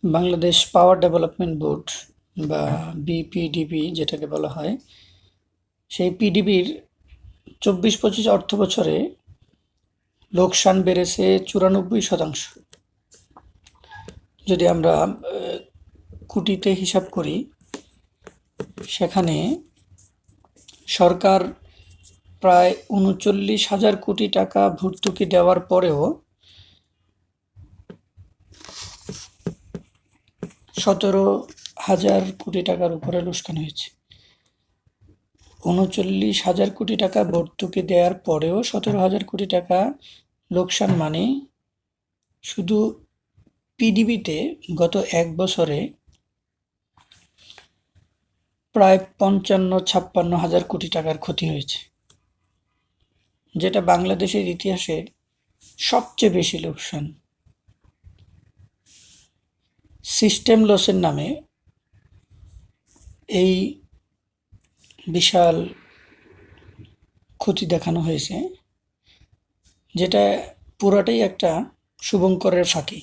Bangladesh power development board বা BPDB যেটাকে বলা হয়, সেই পিডিবির ২৪-২৫ অর্থবছরে লোকসান বেড়েছে ৯৪%। যদি আমরা কোটিতে হিসাব করি, সেখানে সরকার প্রায় ৩৯,০০০ কোটি টাকা ভর্তুকি দেওয়ার পরেও ১৭,০০০ কোটি টাকার উপরে লোকসান হয়েছে। ৩৯,০০০ কোটি টাকা ভর্তুকি দেওয়ার পরেও ১৭,০০০ কোটি টাকা লোকসান, মানে শুধু পিডিবিতে গত এক বছরে প্রায় ৫৫-৫৬ কোটি টাকার ক্ষতি হয়েছে, যেটা বাংলাদেশের ইতিহাসে সবচেয়ে বেশি লোকসান। সিস্টেম লসের নামে এই বিশাল ক্ষতি দেখানো হয়েছে, যেটা পুরাটাই একটা শুভঙ্করের ফাঁকি।